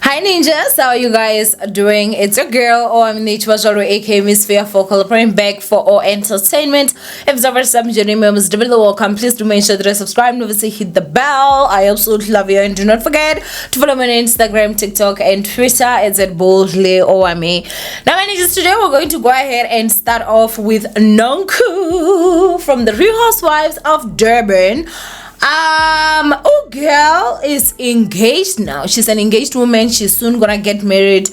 Hi ninjas, how are you guys doing? It's your girl Owamie aka Miss Fear Focal, bring back for all entertainment. If it's ever some journey members, welcome. Please do make sure that I subscribe and obviously hit the bell. I absolutely love you, and do not forget to follow me on Instagram, TikTok, and Twitter. It's at boldly Owamie. Now my ninjas, today we're going to go ahead and start off with Nonku from the Real Housewives of Durban. Girl is engaged now. She's an engaged woman. She's soon gonna get married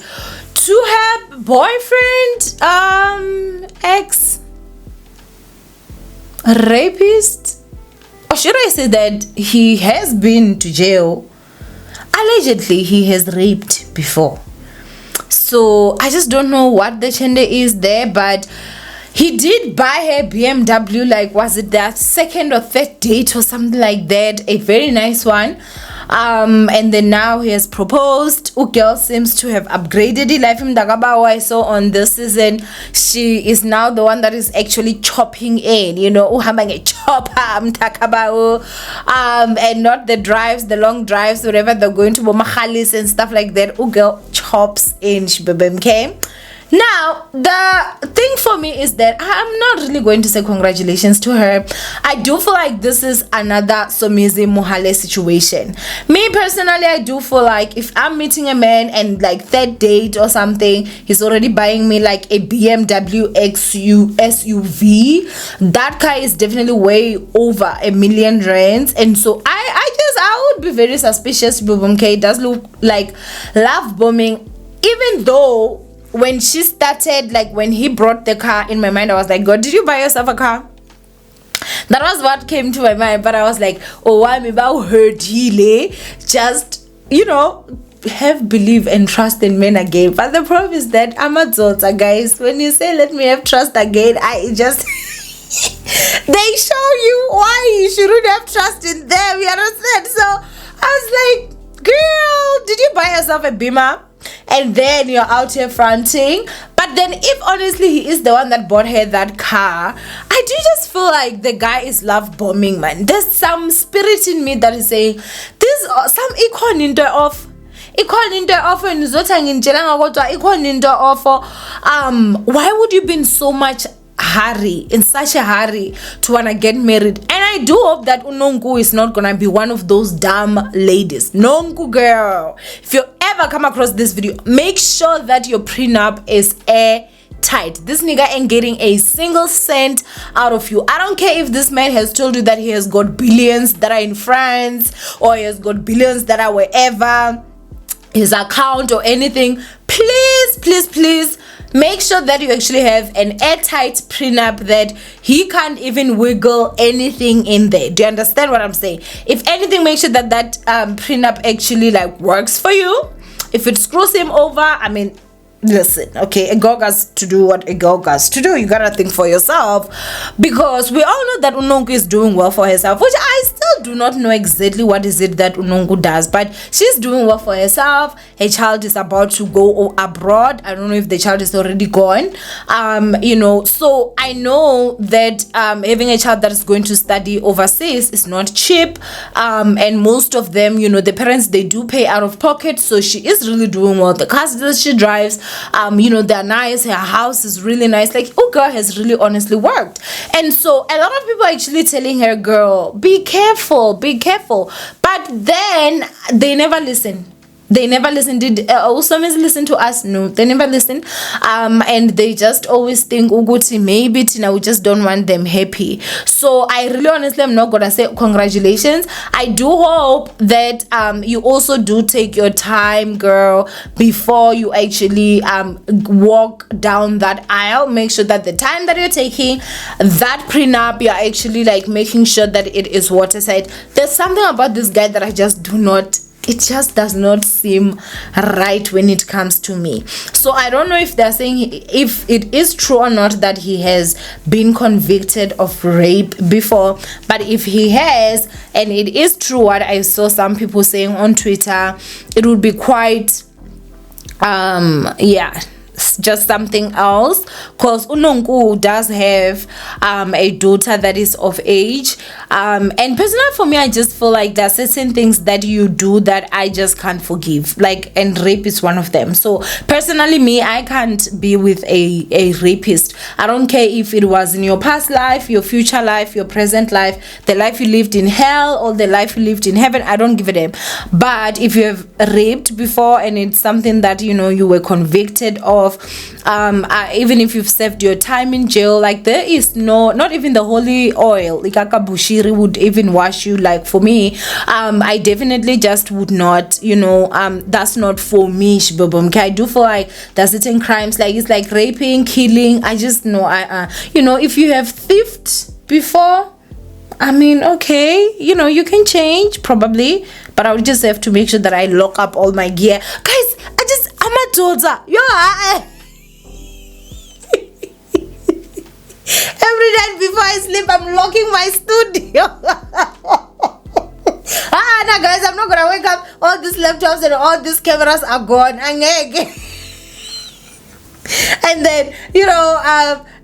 to her boyfriend, ex rapist, or should I say that he has been to jail. Allegedly he has raped before, so I just don't know what the gender is there, but he did buy her BMW, like, was it their second or third date or something like that? A very nice one. And then now he has proposed. Girl seems to have upgraded it. Life in Dagabawa I saw on this season, she is now the one that is actually chopping in, you know, a chopper, and not the drives, the long drives, wherever they're going to Bomahalis and stuff like that. Girl chops in, she came. Now, the thing for me is that I'm not really going to say congratulations to her. I do feel like this is another Somizi Mohale situation. Me personally, I do feel like if I'm meeting a man and like third date or something, he's already buying me like a BMW SUV. That car is definitely way over R1 million. And so I would be very suspicious. It does look like love bombing, even though when she started, like when he brought the car, in my mind I was like, God, did you buy yourself a car? That was what came to my mind. But I was like, oh, I'm about her Chille, just, you know, have belief and trust in men again. But the problem is that I'm a daughter, guys. When you say let me have trust again, I just they show you why you shouldn't have trust in them, you understand? So I was like, girl, did you buy yourself a Beamer? And then you're out here fronting. But then if honestly he is the one that bought her that car, I do just feel like the guy is love bombing, man. There's some spirit in me that is saying this, some equal into off and why would you be in so much hurry, in such a hurry to wanna get married? And I do hope that Nonku is not gonna be one of those dumb ladies. Nonku girl, if you ever come across this video, make sure that your prenup is airtight. This nigga ain't getting a single cent out of you. I don't care if this man has told you that he has got billions that are in France, or he has got billions that are wherever, his account or anything. Please make sure that you actually have an airtight prenup that he can't even wiggle anything in there. Do you understand what I'm saying? If anything, make sure that that prenup actually like works for you. If it screws him over, I mean, listen, okay, a girl has to do what a girl has to do. You gotta think for yourself, because we all know that Nonku is doing well for herself, which I still do not know exactly what is it that Nonku does, but she's doing well for herself. Her child is about to go abroad. I don't know if the child is already gone. You know, so I know that having a child that is going to study overseas is not cheap, and most of them, you know, the parents, they do pay out of pocket. So she is really doing well. The cars that she drives, you know, they're nice. Her house is really nice. Like, oh, girl has really honestly worked. And so a lot of people are actually telling her, girl, be careful, but then they never listen. Did Somizi listen to us? No, they never listen. And they just always think Uguti, maybe Tina, we just don't want them happy. So I really honestly am not gonna say congratulations. I do hope that you also do take your time, girl, before you actually walk down that aisle. Make sure that the time that you're taking that prenup, you're actually like making sure that it is watertight. There's something about this guy that I just do not, it just does not seem right when it comes to me. So I don't know if they're saying if it is true or not that he has been convicted of rape before, but if he has, and it is true what I saw some people saying on Twitter, it would be quite it's just something else, because Nonku does have a daughter that is of age, and personally for me, I just feel like there are certain things that you do that I just can't forgive, like, and rape is one of them. So personally, me, I can't be with a rapist. I don't care if it was in your past life, your future life, your present life, the life you lived in hell or the life you lived in heaven. I don't give a damn. But if you have raped before and it's something that you were convicted of, even if you've served your time in jail, like, there is not even the holy oil ikaka bushiri would even wash you. Like, for me, I definitely just would not, that's not for me. Okay, I do feel like there's certain crimes, like, it's like raping, killing. I just know if you have thieved before, I mean, okay, you can change probably, but I would just have to make sure that I lock up all my gear. Guys, I'm a daughter. Every night before I sleep, I'm locking my studio. No, guys, I'm not gonna wake up. All these laptops and all these cameras are gone. And then,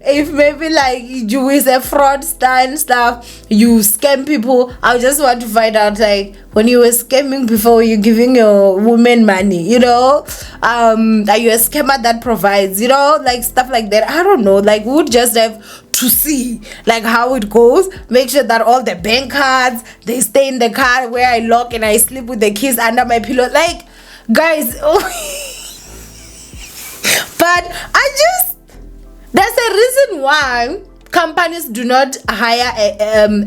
if maybe like you is a fraudster and stuff, you scam people, I just want to find out, like, when you were scamming before, you giving your woman money, are you a scammer that provides, like, stuff like that. I don't know, like, we would just have to see, like, how it goes. Make sure that all the bank cards, they stay in the car where I lock and I sleep with the keys under my pillow, like, guys. But there's a reason why companies do not hire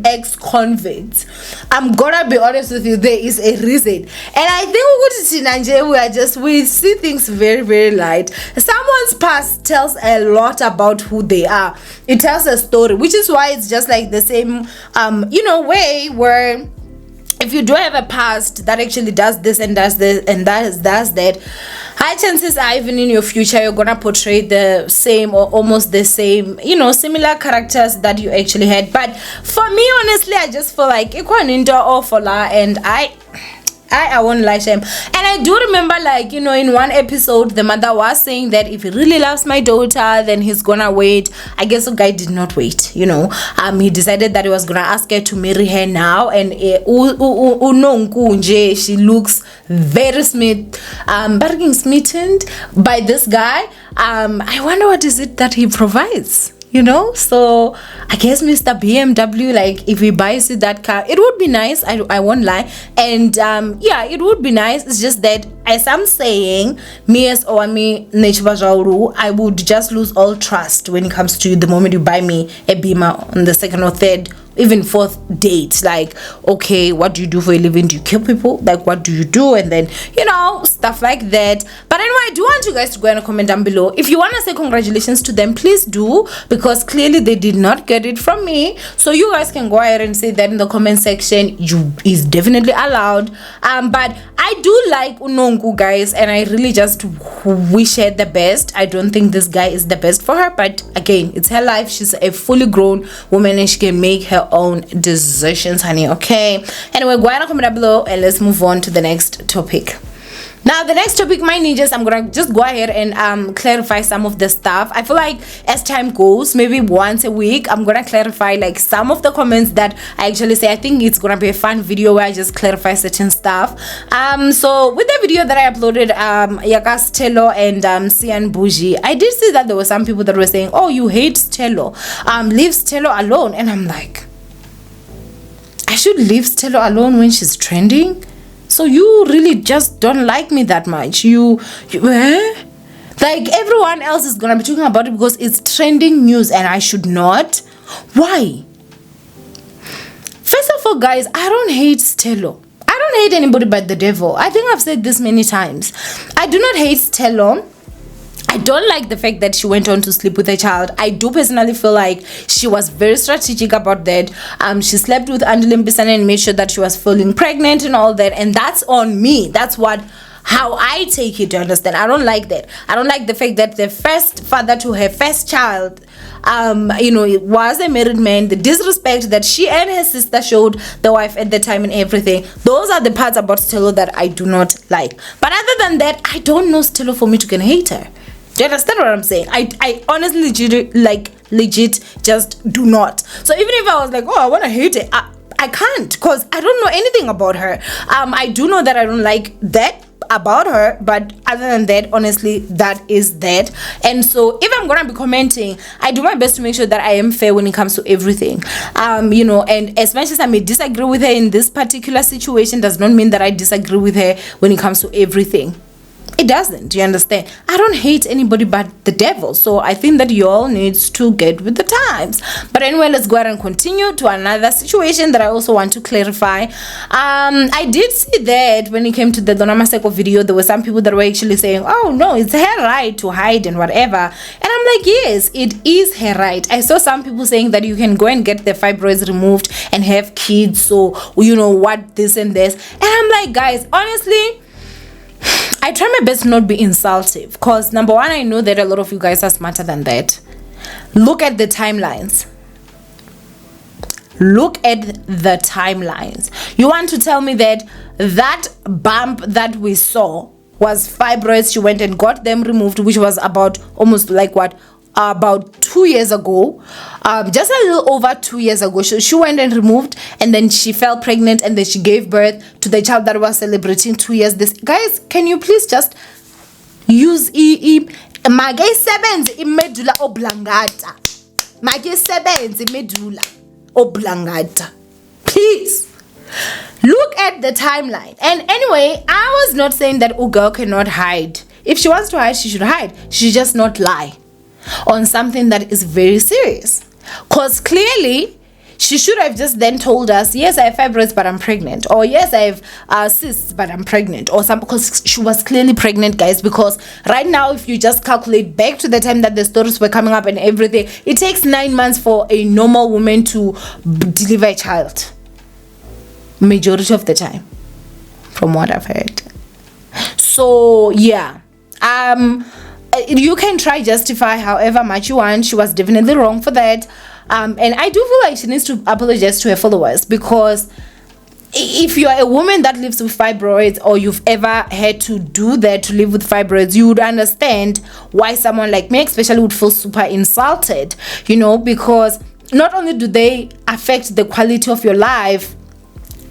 ex-convicts. I'm gonna be honest with you, there is a reason. And I think we see things very, very light. Someone's past tells a lot about who they are. It tells a story, which is why it's just like the same way where if you do have a past that actually does this and does this and does that, high chances are even in your future you're gonna portray the same or almost the same, similar characters that you actually had. But for me, honestly, I just feel like and I won't lie to him. And I do remember, like, in one episode, the mother was saying that if he really loves my daughter, then he's gonna wait. I guess the guy did not wait, he decided that he was gonna ask her to marry her now. And Nonku, she looks very smitten by this guy. I wonder what is it that he provides. So I guess Mr. BMW, like, if he buys you that car, it would be nice. I won't lie. And it would be nice. It's just that, as I'm saying, me as Owamie, I would just lose all trust when it comes to you the moment you buy me a Beamer on the second or third, even fourth date. Like, okay, what do you do for a living? Do you kill people? Like, what do you do? And then, stuff like that. But anyway, I do want you guys to go and comment down below. If you want to say congratulations to them, please do, because clearly they did not get it from me. So you guys can go ahead and say that in the comment section. Is definitely allowed. But I do like Nonku, guys, and I really just wish her the best. I don't think this guy is the best for her, but again, it's her life. She's a fully grown woman and she can make her own decisions, honey. Okay, anyway, go ahead and comment down below and let's move on to the next topic. Now, the next topic, my ninjas, I'm gonna just go ahead and clarify some of the stuff. I feel like as time goes, maybe once a week, I'm gonna clarify like some of the comments that I actually say. I think it's gonna be a fun video where I just clarify certain stuff. So with the video that I uploaded, Yakas Telo and Sian Bougie, I did see that there were some people that were saying, oh, you hate Telo, leave Telo alone. And I'm like, I should leave Telo alone when she's trending? So you really just don't like me that much? Like, everyone else is gonna be talking about it because it's trending news and I should not? Why? First of all, guys, I don't hate Telo. I don't hate anybody but the devil. I think I've said this many times. I do not hate Telo. I don't like the fact that she went on to sleep with a child. I do personally feel like she was very strategic about that. She slept with Andile Mbisane and made sure that she was feeling pregnant and all that. And that's on me. That's how I take it, to understand. I don't like that. I don't like the fact that the first father to her first child, it was a married man. The disrespect that she and her sister showed the wife at the time and everything. Those are the parts about Telo that I do not like. But other than that, I don't know Telo for me to can hate her. Do Do you understand what I'm saying? I honestly legit just do not. So even if I was like, oh, I want to hate it, I can't, because I don't know anything about her. I do know that I don't like that about her, but other than that, honestly, that is that. And so if I'm gonna be commenting, I do my best to make sure that I am fair when it comes to everything. And as much as I may disagree with her in this particular situation, does not mean that I disagree with her when it comes to everything. It doesn't. Do you understand? I don't hate anybody but the devil. So I think that you all needs to get with the times. But anyway, let's go ahead and continue to another situation that I also want to clarify. I did see that when it came to the Donna Maseko video, there were some people that were actually saying, oh no, it's her right to hide and whatever. And I'm like, yes, it is her right. I saw some people saying that you can go and get the fibroids removed and have kids, so you know what, this and this. And I'm like, guys, honestly, I try my best to not be insultive, because number one, I know that a lot of you guys are smarter than that. Look at the timelines. Look at the timelines. You want to tell me that that bump that we saw was fibroids? She went and got them removed, which was about almost like what? About 2 years ago, just a little over 2 years ago. She went and removed, and then she fell pregnant, and then she gave birth to the child that was celebrating 2 years. This, guys, can you please just use medulla oblongata, medulla oblongata, please. Look at the timeline. And anyway, I was not saying that a girl cannot hide. If she wants to hide, she should hide. She should just not lie on something that is very serious, because clearly she should have just then told us, yes, I have fibroids but I'm pregnant, or yes, I have cysts but I'm pregnant, or something, because she was clearly pregnant, guys. Because right now, if you just calculate back to the time that the stories were coming up and everything, it takes 9 months for a normal woman to deliver a child, majority of the time, from what I've heard. So yeah, you can try justify however much you want. She was definitely wrong for that, and I do feel like she needs to apologize to her followers, because if you are a woman that lives with fibroids, or you've ever had to do that, to live with fibroids, you would understand why someone like me especially would feel super insulted, you know, because not only do they affect the quality of your life,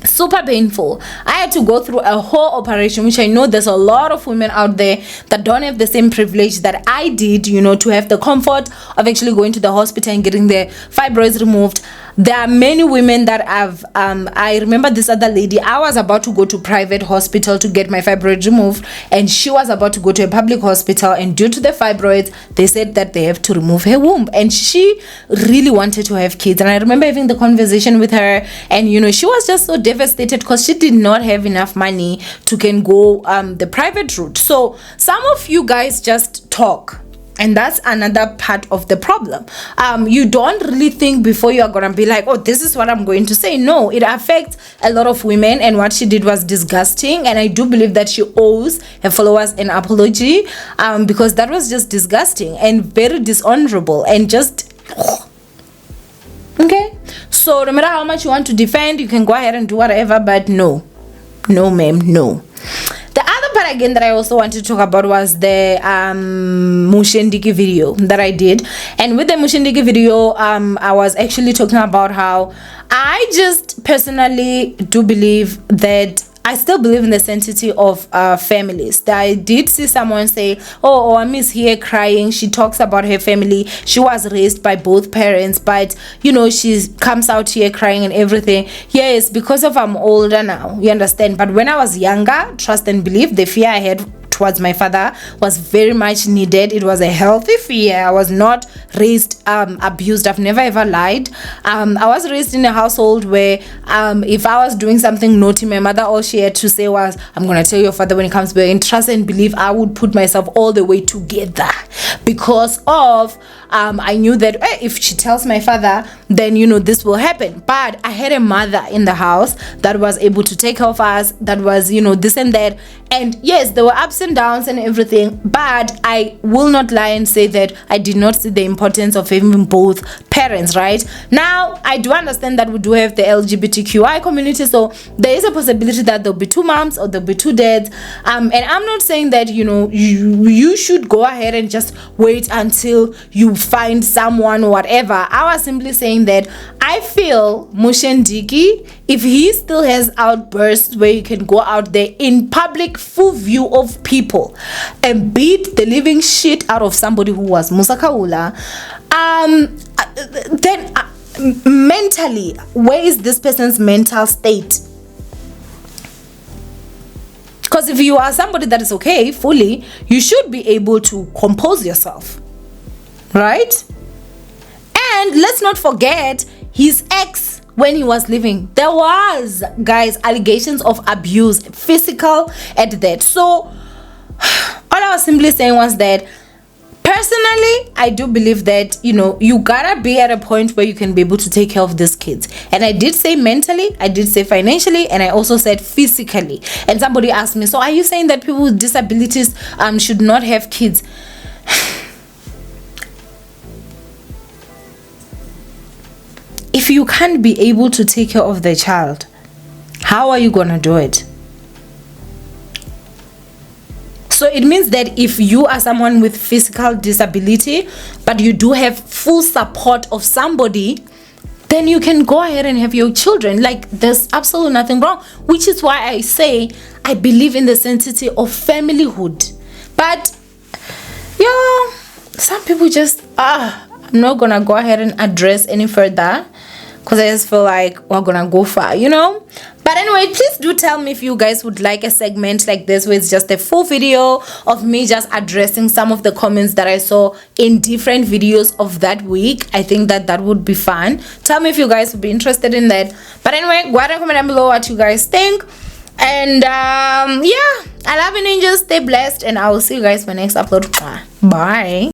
super painful. I had to go through a whole operation, which I know there's a lot of women out there that don't have the same privilege that I did, you know, to have the comfort of actually going to the hospital and getting the fibroids removed. There are many women that have I remember this other lady. I was about to go to private hospital to get my fibroids removed, and she was about to go to a public hospital, and due to the fibroids, they said that they have to remove her womb, and she really wanted to have kids. And I remember having the conversation with her, and you know, she was just so devastated because she did not have enough money to can go the private route. So some of you guys just talk, and that's another part of the problem. You don't really think before you are gonna be like, oh, this is what I'm going to say. No, it affects a lot of women, and what she did was disgusting, and I do believe that she owes her followers an apology, because that was just disgusting and very dishonorable, and just okay. So no matter how much you want to defend, you can go ahead and do whatever, but no ma'am, no. The other part again that I also wanted to talk about was the Mushendiki video that I did. And with the Mushendiki video, I was actually talking about how I just personally do believe that I still believe in the sanctity of families. I did see someone say, oh, Owamie is here crying. She talks about her family. She was raised by both parents, but you know, she comes out here crying and everything. Yes, because of I'm older now, you understand. But when I was younger, trust and believe, the fear I had towards my father was very much needed. It was a healthy fear. I was not raised abused. I've never ever lied. I was raised in a household where if I was doing something naughty, my mother, all she had to say was, I'm gonna tell your father when it comes back. And trust and believe, I would put myself all the way together, because of I knew that if she tells my father, then you know this will happen. But I had a mother in the house that was able to take care of us, that was, you know, this and that. And yes, there were ups and and downs and everything, but I will not lie and say that I did not see the importance of having both parents. Right now, I do understand that we do have the LGBTQI community, so there is a possibility that there'll be two moms or there'll be two dads. And I'm not saying that you should go ahead and just wait until you find someone or whatever. I was simply saying that I feel Mushendiki, if he still has outbursts where you can go out there in public, full view of people, and beat the living shit out of somebody who was Musakaula, then mentally, where is this person's mental state? Because if you are somebody that is okay fully, you should be able to compose yourself, right? And let's not forget his ex. When he was living, there was, guys, allegations of abuse, physical at that. So all I was simply saying was that personally, I do believe that you gotta be at a point where you can be able to take care of these kids. And I did say mentally, I did say financially, and I also said physically. And somebody asked me, so are you saying that people with disabilities should not have kids? If you can't be able to take care of the child, how are you gonna do it? So it means that if you are someone with physical disability, but you do have full support of somebody, then you can go ahead and have your children. Like, there's absolutely nothing wrong, which is why I say I believe in the sanctity of familyhood. But some people just I'm not gonna go ahead and address any further because I just feel like we're gonna go far, But anyway, please do tell me if you guys would like a segment like this where it's just a full video of me just addressing some of the comments that I saw in different videos of that week. I think that would be fun. Tell me if you guys would be interested in that. But anyway, go ahead and comment down below what you guys think. And I love you, ninjas. Stay blessed, and I will see you guys for my next upload. Bye.